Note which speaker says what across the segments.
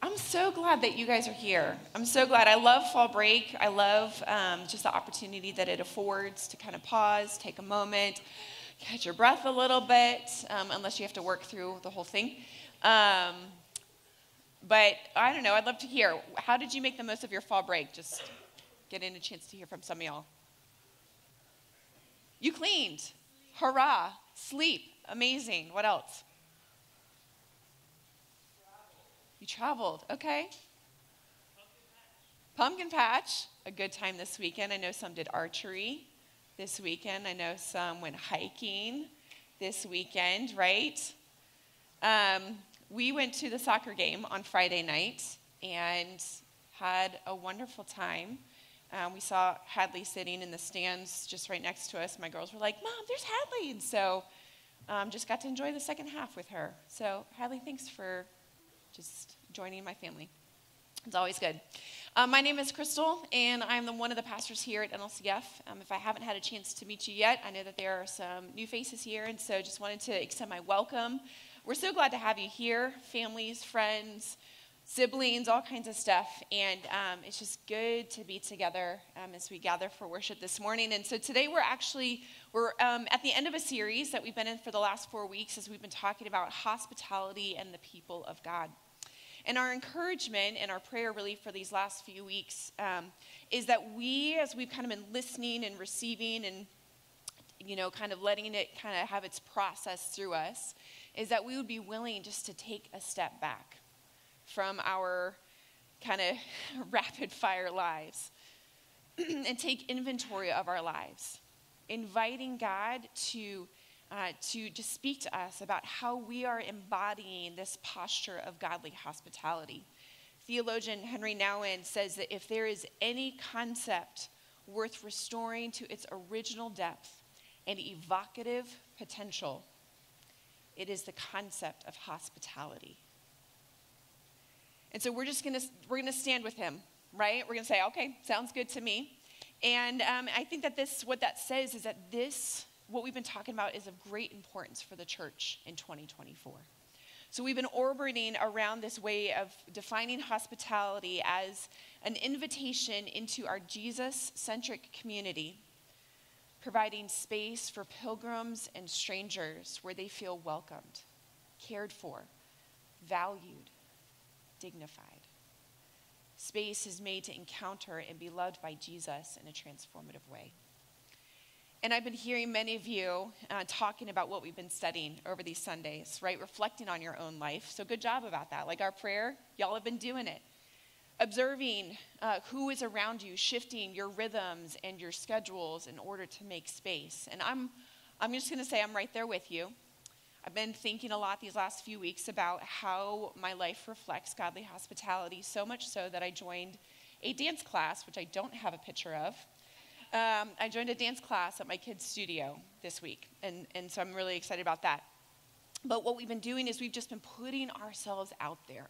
Speaker 1: I'm so glad that you guys are here. I'm so glad. I love fall break. I love just the opportunity that it affords to kind of pause, take a moment, catch your breath a little bit, unless you have to work through the whole thing. But I don't know. I'd love to hear. How did you make the most of your fall break? Just getting a chance to hear from some of y'all. You cleaned. Hurrah. Sleep. Amazing. What else? You traveled. Okay. Pumpkin patch. A good time this weekend. I know some did archery this weekend. I know some went hiking this weekend, right? We went to the soccer game on Friday night and had a wonderful time. We saw Hadley sitting in the stands just right next to us. My girls were like, "Mom, there's Hadley." And so just got to enjoy the second half with her. So Hadley, thanks for just joining my family. It's always good. My name is Kristal, and I'm one of the pastors here at NLCF. If I haven't had a chance to meet you yet, I know that there are some new faces here, and so just wanted to extend my welcome. We're so glad to have you here, families, friends, siblings, all kinds of stuff, and it's just good to be together as we gather for worship this morning. And so today we're at the end of a series that we've been in for the last 4 weeks as we've been talking about hospitality and the people of God. And our encouragement and our prayer really for these last few weeks is that we, as we've kind of been listening and receiving and, kind of letting it kind of have its process through us, is that we would be willing just to take a step back from our kind of rapid fire lives and take inventory of our lives, inviting God to just speak to us about how we are embodying this posture of godly hospitality. Theologian Henry Nouwen says that if there is any concept worth restoring to its original depth and evocative potential, it is the concept of hospitality. And so we're gonna stand with him, right? We're gonna say, okay, sounds good to me. And I think that what that says is that what we've been talking about is of great importance for the church in 2024. So we've been orbiting around this way of defining hospitality as an invitation into our Jesus-centric community, providing space for pilgrims and strangers where they feel welcomed, cared for, valued, dignified. Space is made to encounter and be loved by Jesus in a transformative way. And I've been hearing many of you talking about what we've been studying over these Sundays, right? Reflecting on your own life. So good job about that. Like our prayer, y'all have been doing it. Observing who is around you, shifting your rhythms and your schedules in order to make space. And I'm just going to say I'm right there with you. I've been thinking a lot these last few weeks about how my life reflects godly hospitality, so much so that I joined a dance class, which I don't have a picture of. I joined a dance class at my kids' studio this week, and so I'm really excited about that. But what we've been doing is we've just been putting ourselves out there,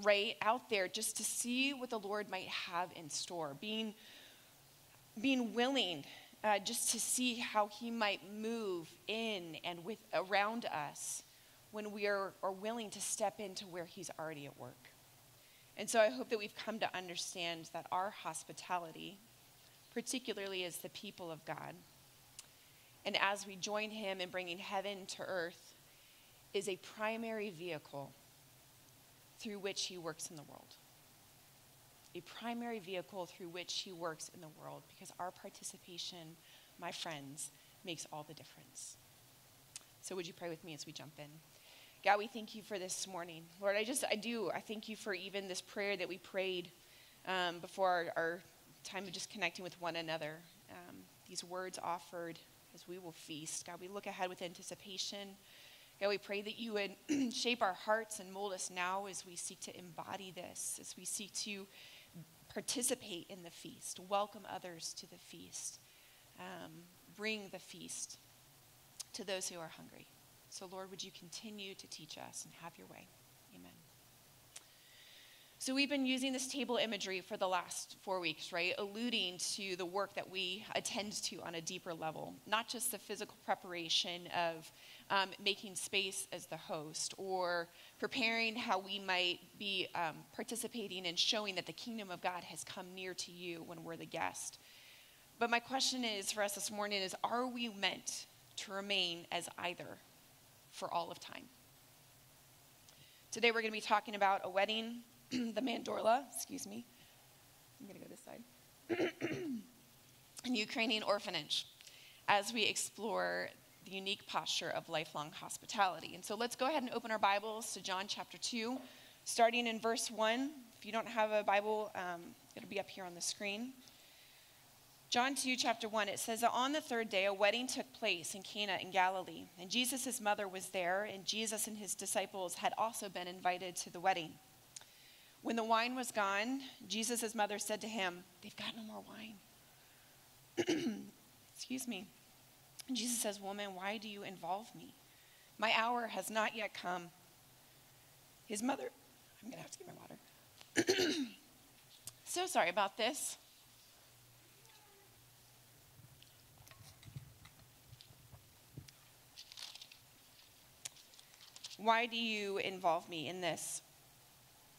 Speaker 1: right? Out there just to see what the Lord might have in store, being willing just to see how he might move in and around us when we are willing to step into where he's already at work. And so I hope that we've come to understand that our hospitality, particularly as the people of God, and as we join him in bringing heaven to earth, is a primary vehicle through which he works in the world. A primary vehicle through which he works in the world, because our participation, my friends, makes all the difference. So would you pray with me as we jump in? God, we thank you for this morning. Lord, I thank you for even this prayer that we prayed before our time of just connecting with one another. These words offered as we will feast. God, we look ahead with anticipation. God, we pray that you would shape our hearts and mold us now as we seek to embody this, as we seek to participate in the feast, welcome others to the feast, bring the feast to those who are hungry. So, Lord, would you continue to teach us and have your way? Amen. So we've been using this table imagery for the last 4 weeks, right? Alluding to the work that we attend to on a deeper level, not just the physical preparation of making space as the host, or preparing how we might be participating and showing that the kingdom of God has come near to you when we're the guest. But my question is for us this morning is, are we meant to remain as either for all of time? Today we're going to be talking about a wedding, the Mandorla, I'm going to go this side, and Ukrainian orphanage, as we explore the unique posture of lifelong hospitality. And so let's go ahead and open our Bibles to John chapter 2, starting in verse 1. If you don't have a Bible, it'll be up here on the screen. John 2, chapter 1, it says that on the third day, a wedding took place in Cana in Galilee, and Jesus' mother was there, and Jesus and his disciples had also been invited to the wedding. When the wine was gone, Jesus' mother said to him, "They've got no more wine." Excuse me. And Jesus says, "Woman, why do you involve me? My hour has not yet come." His mother, I'm going to have to get my water. So sorry about this. Why do you involve me in this?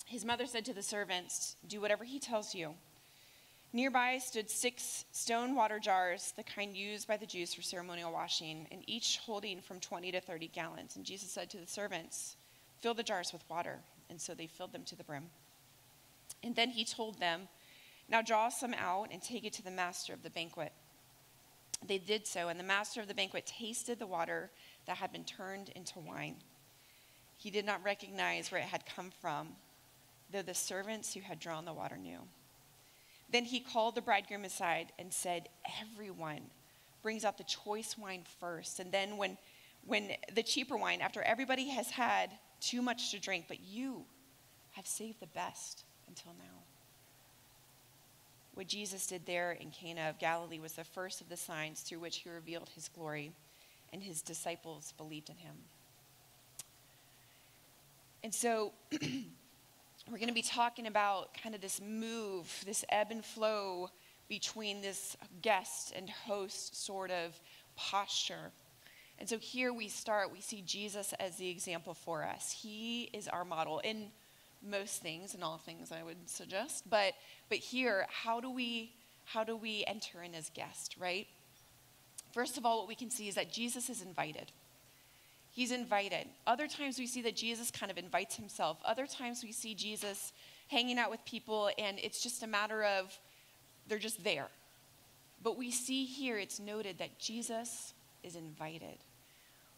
Speaker 1: His mother said to the servants, "Do whatever he tells you." Nearby stood 6 stone water jars, the kind used by the Jews for ceremonial washing, and each holding from 20 to 30 gallons. And Jesus said to the servants, "Fill the jars with water." And so they filled them to the brim. And then he told them, "Now draw some out and take it to the master of the banquet." They did so, and the master of the banquet tasted the water that had been turned into wine. He did not recognize where it had come from, though the servants who had drawn the water knew. Then he called the bridegroom aside and said, "Everyone brings out the choice wine first, and then when the cheaper wine, after everybody has had too much to drink, but you have saved the best until now." What Jesus did there in Cana of Galilee was the first of the signs through which he revealed his glory, and his disciples believed in him. And so we're going to be talking about kind of this move, this ebb and flow between this guest and host sort of posture. And so here we see Jesus as the example for us. He is our model in most things, in all things I would suggest. But here, how do we enter in as guests, right? First of all, what we can see is that Jesus is invited. He's invited. Other times we see that Jesus kind of invites himself. Other times we see Jesus hanging out with people and it's just a matter of they're just there. But we see here it's noted that Jesus is invited.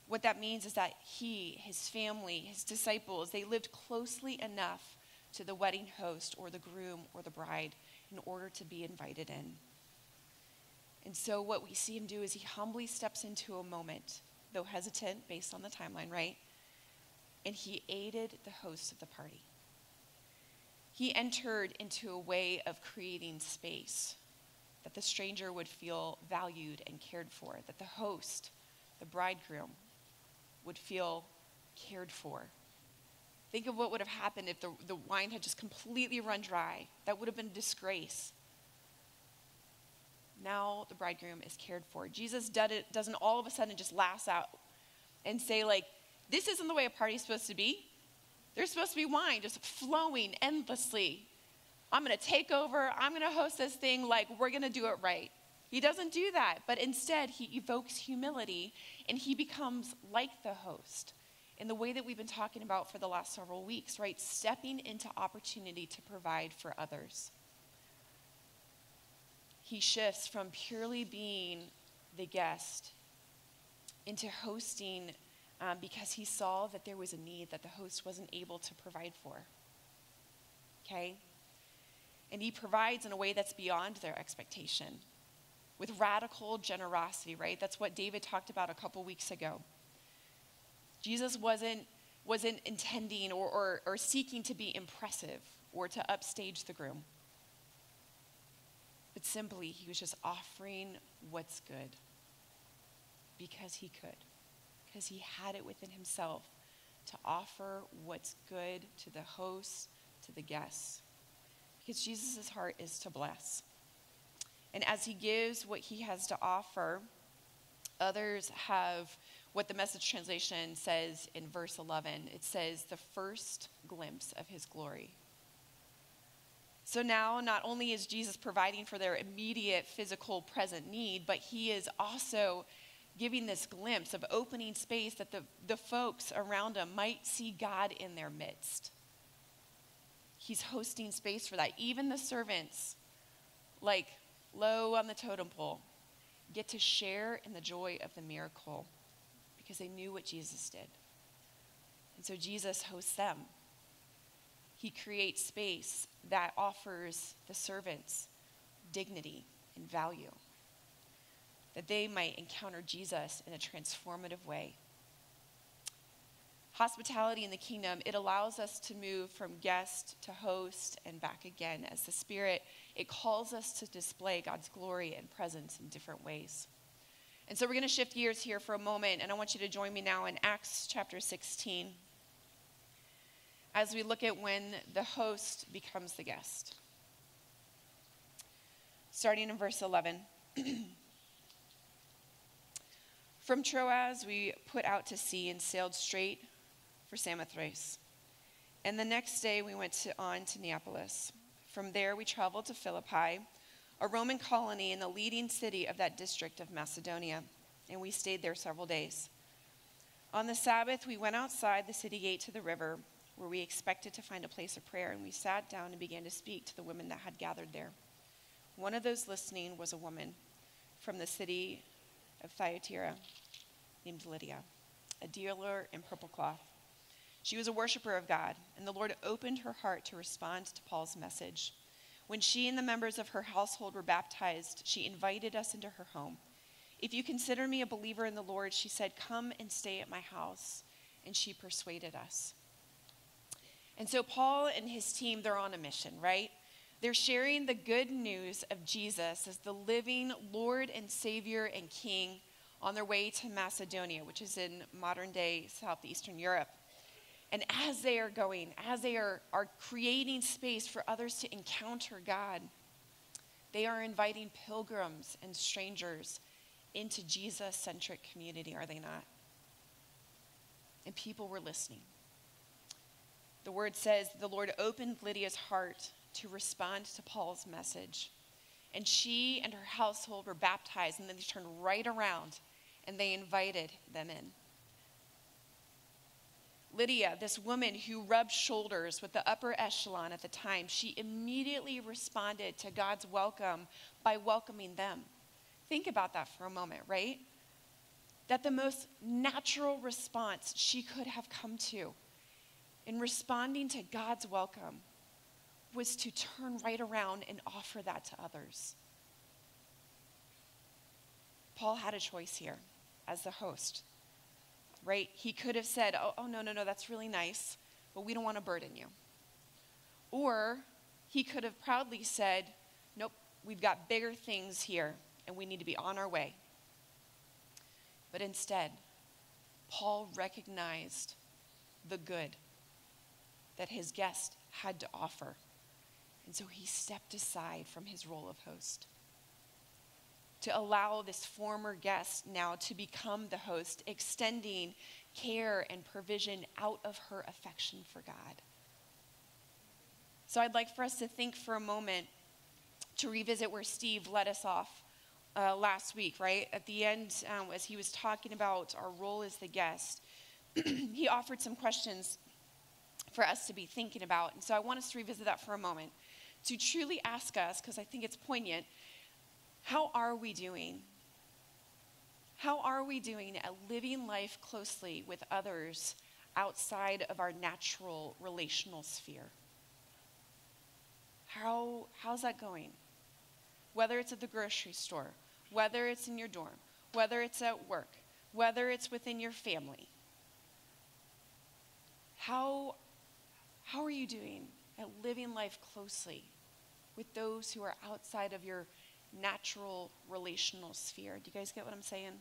Speaker 1: What that means is that he, his family, his disciples, they lived closely enough to the wedding host or the groom or the bride in order to be invited in. And so what we see him do is he humbly steps into a moment, though hesitant based on the timeline, right? And he aided the host of the party. He entered into a way of creating space that the stranger would feel valued and cared for, that the host, the bridegroom, would feel cared for. Think of what would have happened if the wine had just completely run dry. That would have been a disgrace. Now the bridegroom is cared for. Jesus doesn't all of a sudden just lash out and say, like, this isn't the way a party's supposed to be. There's supposed to be wine just flowing endlessly. I'm going to take over. I'm going to host this thing like we're going to do it right. He doesn't do that, but instead he evokes humility and he becomes like the host in the way that we've been talking about for the last several weeks, right? Stepping into opportunity to provide for others. He shifts from purely being the guest into hosting because he saw that there was a need that the host wasn't able to provide for. Okay? And he provides in a way that's beyond their expectation with radical generosity, right? That's what David talked about a couple weeks ago. Jesus wasn't intending or seeking to be impressive or to upstage the groom. But simply, he was just offering what's good because he could, because he had it within himself to offer what's good to the hosts, to the guests. Because Jesus' heart is to bless. And as he gives what he has to offer, others have what the Message translation says in verse 11. It says, the first glimpse of his glory. So now, not only is Jesus providing for their immediate physical present need, but he is also giving this glimpse of opening space that the folks around him might see God in their midst. He's hosting space for that. Even the servants, like low on the totem pole, get to share in the joy of the miracle because they knew what Jesus did. And so Jesus hosts them. He creates space that offers the servants dignity and value, that they might encounter Jesus in a transformative way. Hospitality in the kingdom, it allows us to move from guest to host and back again. As the Spirit, it calls us to display God's glory and presence in different ways. And so we're going to shift gears here for a moment, and I want you to join me now in Acts chapter 16 as we look at when the host becomes the guest. Starting in verse 11. From Troas, we put out to sea and sailed straight for Samothrace. And the next day we went on to Neapolis. From there we traveled to Philippi, a Roman colony in the leading city of that district of Macedonia, and we stayed there several days. On the Sabbath, we went outside the city gate to the river, where we expected to find a place of prayer, and we sat down and began to speak to the women that had gathered there. One of those listening was a woman from the city of Thyatira named Lydia, a dealer in purple cloth. She was a worshiper of God, and the Lord opened her heart to respond to Paul's message. When she and the members of her household were baptized, she invited us into her home. If you consider me a believer in the Lord, she said, come and stay at my house. And she persuaded us. And so Paul and his team, they're on a mission, right? They're sharing the good news of Jesus as the living Lord and Savior and King on their way to Macedonia, which is in modern-day southeastern Europe. And as they are going, as they are creating space for others to encounter God, they are inviting pilgrims and strangers into Jesus-centric community, are they not? And people were listening. The word says the Lord opened Lydia's heart to respond to Paul's message. And she and her household were baptized, and then they turned right around and they invited them in. Lydia, this woman who rubbed shoulders with the upper echelon at the time, she immediately responded to God's welcome by welcoming them. Think about that for a moment, right? That the most natural response she could have come to in responding to God's welcome was to turn right around and offer that to others. Paul had a choice here as the host, right? He could have said, oh, no, that's really nice, but we don't want to burden you. Or he could have proudly said, nope, we've got bigger things here, and we need to be on our way. But instead, Paul recognized the good that his guest had to offer. And so he stepped aside from his role of host to allow this former guest now to become the host, extending care and provision out of her affection for God. So I'd like for us to think for a moment to revisit where Steve led us off last week, right? At the end, as he was talking about our role as the guest, he offered some questions for us to be thinking about. And so I want us to revisit that for a moment, to truly ask us, because I think it's poignant, how are we doing? How are we doing at living life closely with others outside of our natural relational sphere? How's that going? Whether it's at the grocery store, whether it's in your dorm, whether it's at work, whether it's within your family. How are you doing at living life closely with those who are outside of your natural relational sphere? Do you guys get what I'm saying?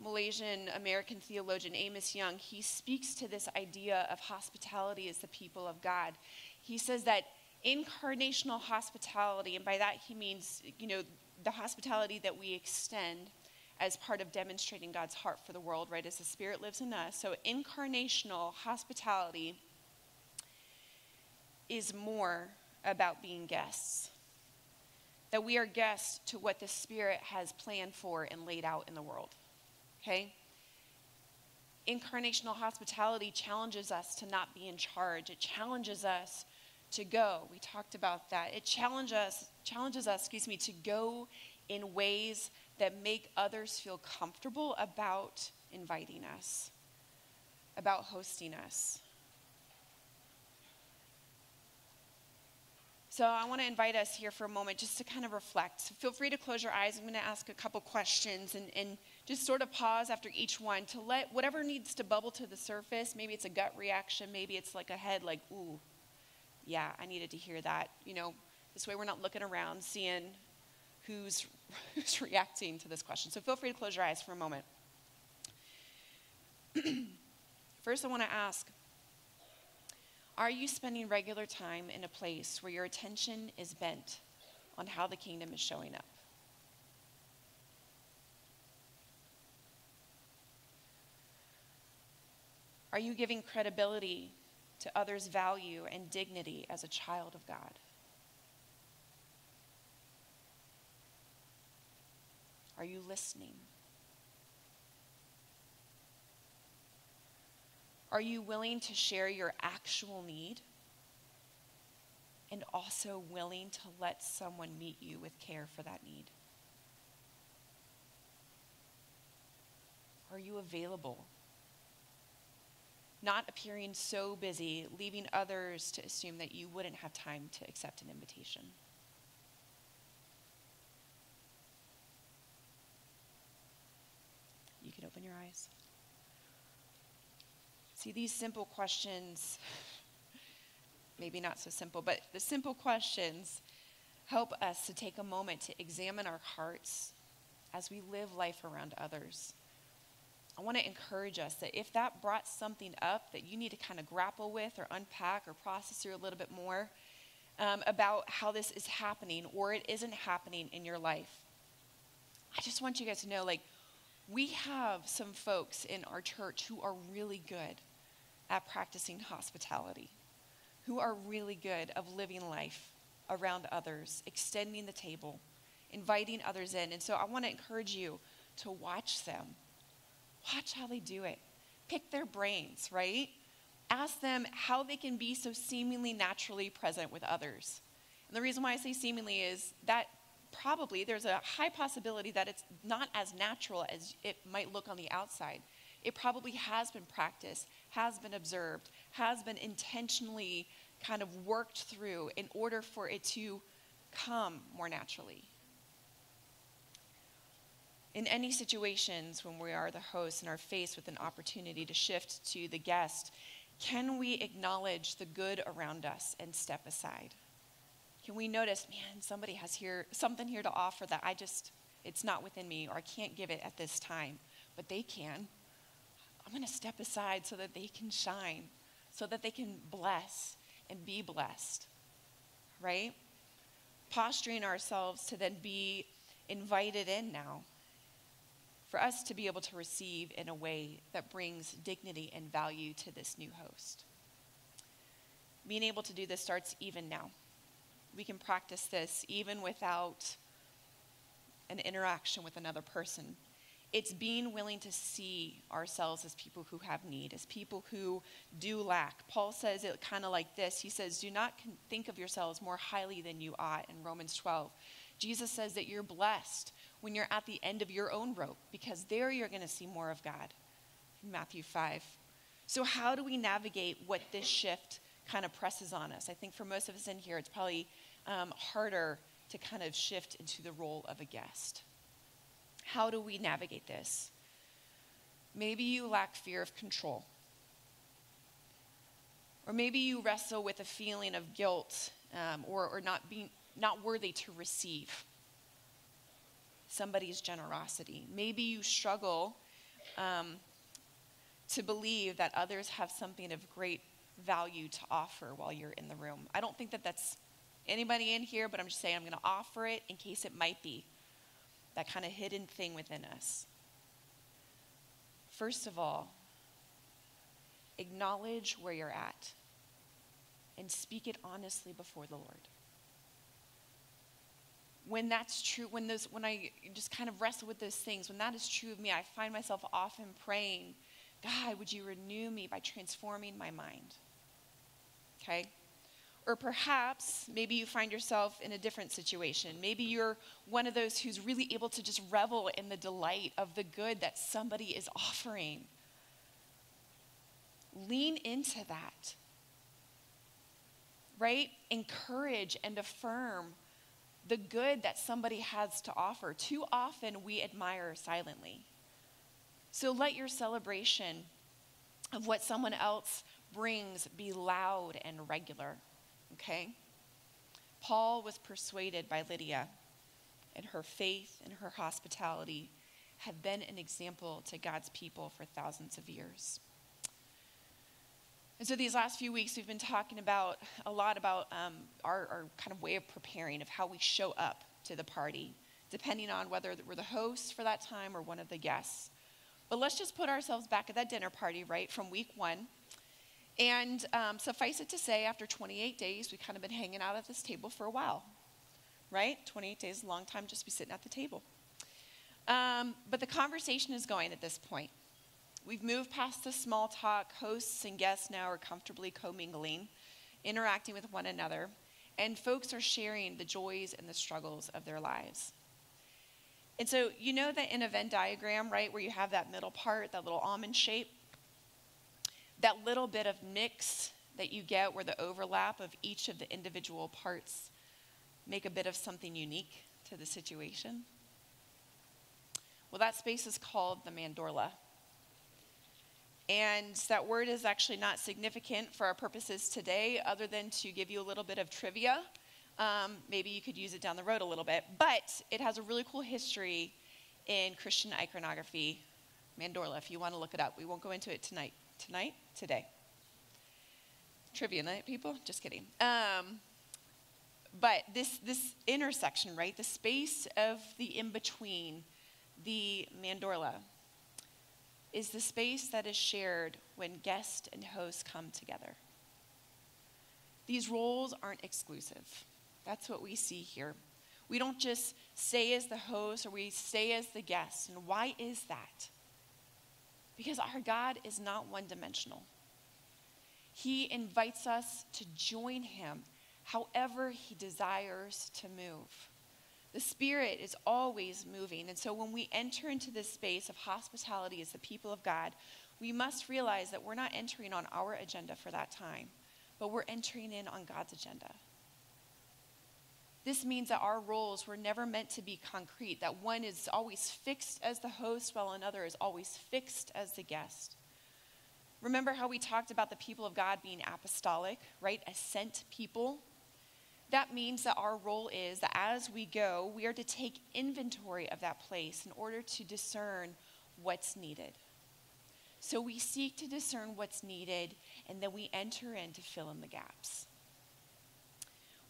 Speaker 1: Malaysian American theologian Amos Young, he speaks to this idea of hospitality as the people of God. He says that incarnational hospitality, and by that he means, the hospitality that we extend as part of demonstrating God's heart for the world, right, as the Spirit lives in us. So incarnational hospitality is more about being guests. That we are guests to what the Spirit has planned for and laid out in the world. Okay? Incarnational hospitality challenges us to not be in charge. It challenges us to go. We talked about that. It challenges us, to go in ways that make others feel comfortable about inviting us, about hosting us. So I want to invite us here for a moment just to kind of reflect. So feel free to close your eyes. I'm going to ask a couple questions and just sort of pause after each one to let whatever needs to bubble to the surface. Maybe it's a gut reaction. Maybe it's like a head like, ooh, yeah, I needed to hear that. This way we're not looking around seeing who's reacting to this question. So feel free to close your eyes for a moment. First, I want to ask, are you spending regular time in a place where your attention is bent on how the kingdom is showing up? Are you giving credibility to others' value and dignity as a child of God? Are you listening? Are you willing to share your actual need and also willing to let someone meet you with care for that need? Are you available? Not appearing so busy, leaving others to assume that you wouldn't have time to accept an invitation. You can open your eyes. See, these simple questions, maybe not so simple, but the simple questions help us to take a moment to examine our hearts as we live life around others. I want to encourage us that if that brought something up that you need to kind of grapple with or unpack or process through a little bit more about how this is happening or it isn't happening in your life, I just want you guys to know, we have some folks in our church who are really good at practicing hospitality, who are really good of living life around others, extending the table, inviting others in. And so I want to encourage you to watch them. Watch how they do it. Pick their brains, right? Ask them how they can be so seemingly naturally present with others. And the reason why I say seemingly is that probably there's a high possibility that it's not as natural as it might look on the outside. It probably has been practiced, has been observed, has been intentionally kind of worked through in order for it to come more naturally. In any situations when we are the host and are faced with an opportunity to shift to the guest, can we acknowledge the good around us and step aside? Can we notice, man, somebody has something here to offer that it's not within me, or I can't give it at this time, but they can. I'm going to step aside so that they can shine, so that they can bless and be blessed, right? Posturing ourselves to then be invited in now, for us to be able to receive in a way that brings dignity and value to this new host. Being able to do this starts even now. We can practice this even without an interaction with another person. It's being willing to see ourselves as people who have need, as people who do lack. Paul says it kind of like this. He says, do not think of yourselves more highly than you ought in Romans 12. Jesus says that you're blessed when you're at the end of your own rope, because there you're going to see more of God in Matthew 5. So how do we navigate what this shift kind of presses on us? I think for most of us in here, it's probably harder to kind of shift into the role of a guest. How do we navigate this? Maybe you lack fear of control. Or maybe you wrestle with a feeling of guilt or not worthy to receive somebody's generosity. Maybe you struggle to believe that others have something of great value to offer while you're in the room. I don't think that that's anybody in here, but I'm just saying I'm going to offer it in case it might be that kind of hidden thing within us. First of all, acknowledge where you're at and speak it honestly before the Lord. When that's true, when I just kind of wrestle with those things, when that is true of me, I find myself often praying, God, would you renew me by transforming my mind? Okay? Or perhaps, maybe you find yourself in a different situation. Maybe you're one of those who's really able to just revel in the delight of the good that somebody is offering. Lean into that, right? Encourage and affirm the good that somebody has to offer. Too often we admire silently. So let your celebration of what someone else brings be loud and regular, okay? Paul was persuaded by Lydia, and her faith and her hospitality have been an example to God's people for thousands of years. And so these last few weeks, we've been talking a lot about our kind of way of preparing, of how we show up to the party, depending on whether we're the host for that time or one of the guests. But let's just put ourselves back at that dinner party, right, from week one. And suffice it to say, after 28 days, we've kind of been hanging out at this table for a while, right? 28 days is a long time just to be sitting at the table. But the conversation is going at this point. We've moved past the small talk. Hosts and guests now are comfortably commingling, interacting with one another, and folks are sharing the joys and the struggles of their lives. And so you know that in a Venn diagram, right, where you have that middle part, that little almond shape, that little bit of mix that you get where the overlap of each of the individual parts make a bit of something unique to the situation? Well, that space is called the Mandorla. And that word is actually not significant for our purposes today, other than to give you a little bit of trivia. Maybe you could use it down the road a little bit. But it has a really cool history in Christian iconography. Mandorla, if you want to look it up. We won't go into it tonight. Today. Trivia night, people? Just kidding. But this intersection, right? The space of the in-between, the Mandorla, is the space that is shared when guest and host come together. These roles aren't exclusive. That's what we see here. We don't just stay as the host or we stay as the guest. And why is that? Because our God is not one-dimensional. He invites us to join him however he desires to move. The Spirit is always moving. And so when we enter into this space of hospitality as the people of God, we must realize that we're not entering on our agenda for that time, but we're entering in on God's agenda. This means that our roles were never meant to be concrete, that one is always fixed as the host while another is always fixed as the guest. Remember how we talked about the people of God being apostolic, right? A sent people. That means that our role is that as we go, we are to take inventory of that place in order to discern what's needed. So we seek to discern what's needed, and then we enter in to fill in the gaps.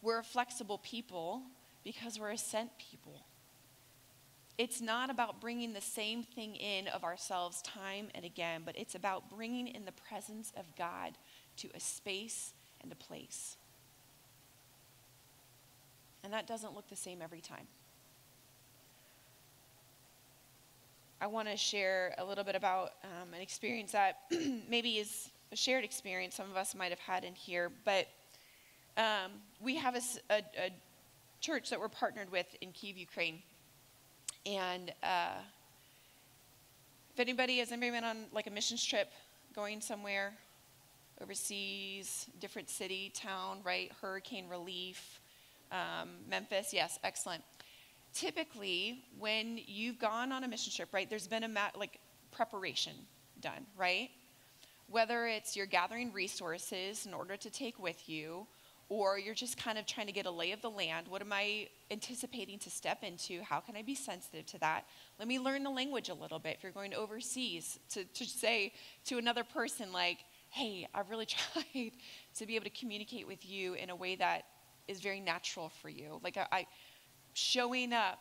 Speaker 1: We're a flexible people because we're a sent people. It's not about bringing the same thing in of ourselves time and again, but it's about bringing in the presence of God to a space and a place. And that doesn't look the same every time. I want to share a little bit about an experience that maybe is a shared experience some of us might have had in here, but we have a church that we're partnered with in Kyiv, Ukraine. And if anybody has ever been on like a missions trip, going somewhere overseas, different city, town, right? Hurricane relief, Memphis, yes, excellent. Typically, when you've gone on a mission trip, right, there's been preparation done, right? Whether it's you're gathering resources in order to take with you, or you're just kind of trying to get a lay of the land. What am I anticipating to step into? How can I be sensitive to that? Let me learn the language a little bit. If you're going overseas, to say to another person like, hey, I've really tried to be able to communicate with you in a way that is very natural for you. Like I showing up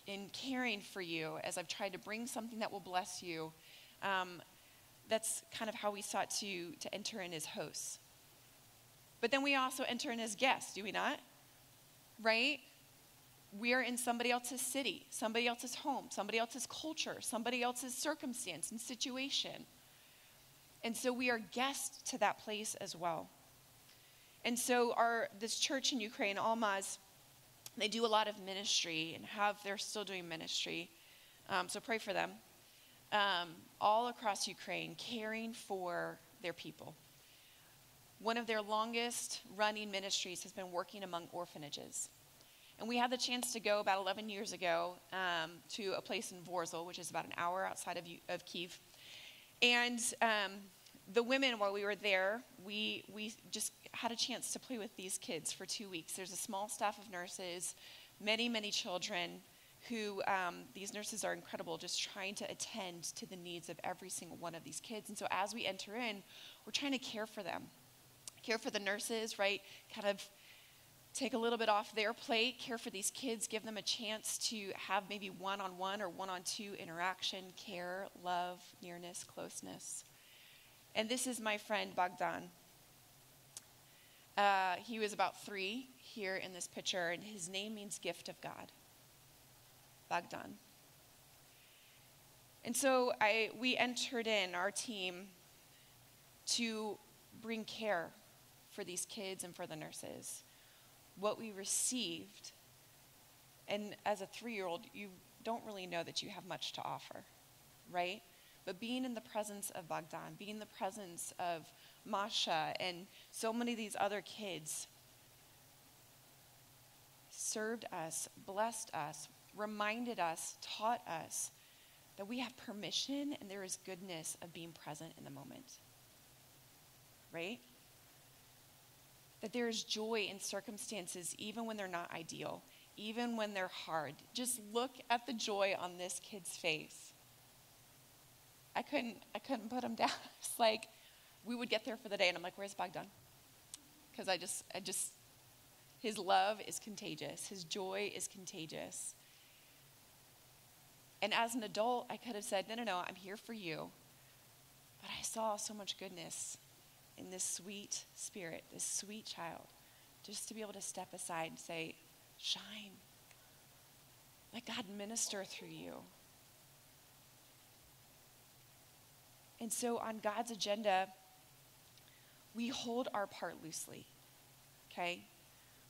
Speaker 1: and caring for you as I've tried to bring something that will bless you. That's kind of how we sought to enter in as hosts. But then we also enter in as guests, do we not? Right? We are in somebody else's city, somebody else's home, somebody else's culture, somebody else's circumstance and situation. And so we are guests to that place as well. And so this church in Ukraine, Almaz, they do a lot of ministry and they're still doing ministry. So pray for them. All across Ukraine, caring for their people. One of their longest running ministries has been working among orphanages. And we had the chance to go about 11 years ago to a place in Vorzel, which is about an hour outside of Kyiv. And the women, while we were there, we just had a chance to play with these kids for 2 weeks. There's a small staff of nurses, many, many children who, these nurses are incredible, just trying to attend to the needs of every single one of these kids. And so as we enter in, we're trying to care for them. Care for the nurses, right? Kind of take a little bit off their plate, care for these kids, give them a chance to have maybe one-on-one or one-on-two interaction, care, love, nearness, closeness. And this is my friend Bogdan. He was about 3 here in this picture, and his name means gift of God. Bogdan. And so we entered in, our team, to bring care for these kids and for the nurses. What we received, and as a 3-year-old, you don't really know that you have much to offer, right? But being in the presence of Bogdan, being in the presence of Masha and so many of these other kids, served us, blessed us, reminded us, taught us that we have permission and there is goodness of being present in the moment, right? That there is joy in circumstances even when they're not ideal, even when they're hard. Just look at the joy on this kid's face. I couldn't put him down. It's like we would get there for the day and I'm like, where's Bogdan? Because I just, his love is contagious. His joy is contagious. And as an adult, I could have said, no, I'm here for you. But I saw so much goodness in this sweet spirit, this sweet child, just to be able to step aside and say, shine. Let God minister through you. And so on God's agenda, we hold our part loosely, okay?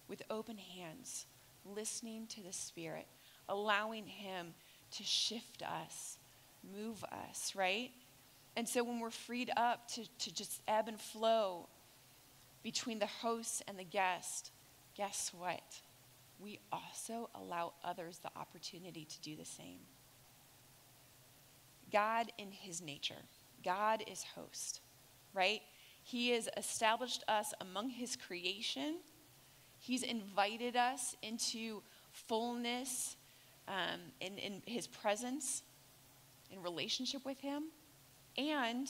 Speaker 1: With open hands, listening to the Spirit, allowing Him to shift us, move us, right? And so when we're freed up to just ebb and flow between the host and the guest, guess what? We also allow others the opportunity to do the same. God in His nature, God is host, right? He has established us among His creation. He's invited us into fullness in His presence, in relationship with Him. And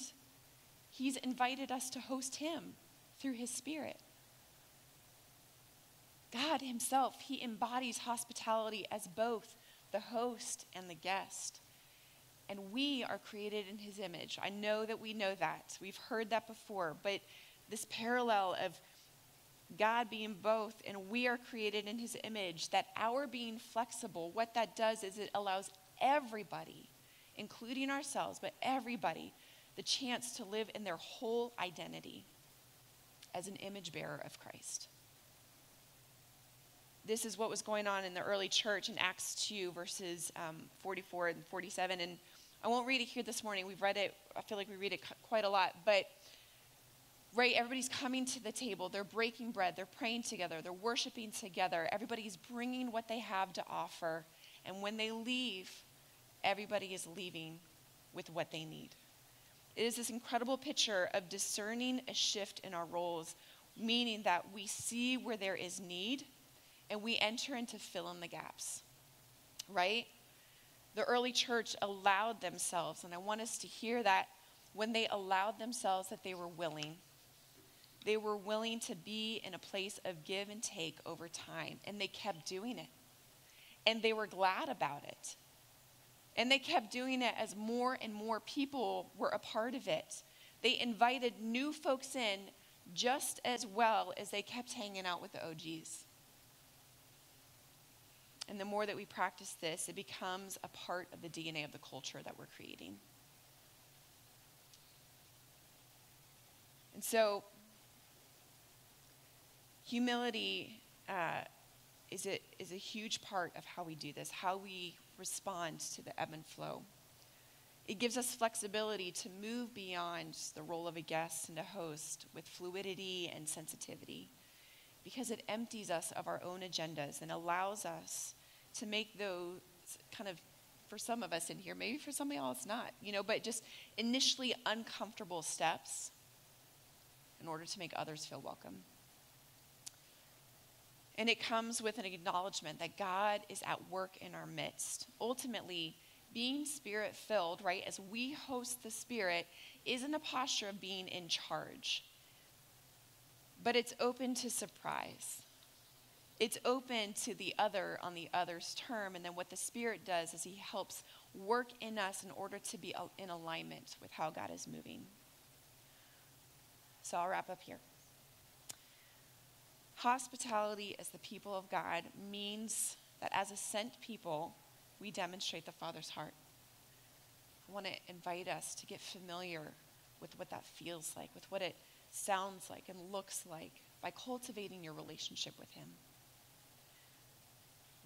Speaker 1: He's invited us to host Him through His Spirit. God Himself, He embodies hospitality as both the host and the guest. And we are created in His image. I know that we know that. We've heard that before. But this parallel of God being both and we are created in His image, that our being flexible, what that does is it allows everybody, including ourselves, but everybody, the chance to live in their whole identity as an image bearer of Christ. This is what was going on in the early church in Acts 2, verses 44 and 47. And I won't read it here this morning. We've read it. I feel like we read it quite a lot. But, right, everybody's coming to the table. They're breaking bread. They're praying together. They're worshiping together. Everybody's bringing what they have to offer. And when they leave, everybody is leaving with what they need. It is this incredible picture of discerning a shift in our roles, meaning that we see where there is need and we enter into fill in the gaps, right? The early church allowed themselves, and I want us to hear that when they allowed themselves, that they were willing. They were willing to be in a place of give and take over time, and they kept doing it. And they were glad about it. And they kept doing it as more and more people were a part of it. They invited new folks in just as well as they kept hanging out with the OGs. And the more that we practice this, it becomes a part of the DNA of the culture that we're creating. And so, humility is a huge part of how we do this, how we respond to the ebb and flow. It gives us flexibility to move beyond the role of a guest and a host with fluidity and sensitivity, because it empties us of our own agendas and allows us to make those kind of, for some of us in here, maybe for somebody else not, but just initially uncomfortable steps in order to make others feel welcome. And it comes with an acknowledgement that God is at work in our midst. Ultimately, being Spirit-filled, right, as we host the Spirit, isn't a posture of being in charge. But it's open to surprise. It's open to the other on the other's term. And then what the Spirit does is he helps work in us in order to be in alignment with how God is moving. So I'll wrap up here. Hospitality as the people of God means that as a sent people, we demonstrate the Father's heart. I want to invite us to get familiar with what that feels like, with what it sounds like and looks like by cultivating your relationship with him.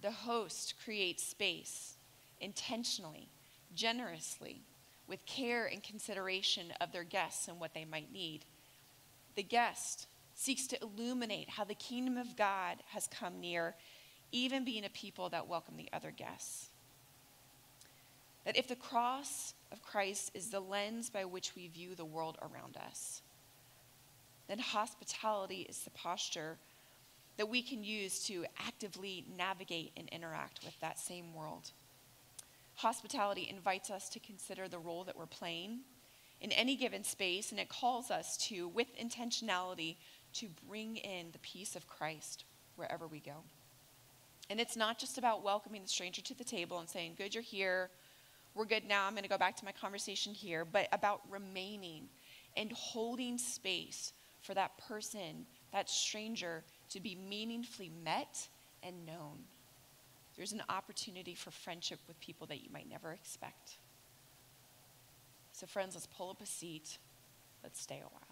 Speaker 1: The host creates space intentionally, generously, with care and consideration of their guests and what they might need. The guest seeks to illuminate how the kingdom of God has come near, even being a people that welcome the other guests. That if the cross of Christ is the lens by which we view the world around us, then hospitality is the posture that we can use to actively navigate and interact with that same world. Hospitality invites us to consider the role that we're playing in any given space, and it calls us to, with intentionality, to bring in the peace of Christ wherever we go. And it's not just about welcoming the stranger to the table and saying, good, you're here, we're good now, I'm going to go back to my conversation here, but about remaining and holding space for that person, that stranger, to be meaningfully met and known. There's an opportunity for friendship with people that you might never expect. So friends, let's pull up a seat. Let's stay a while.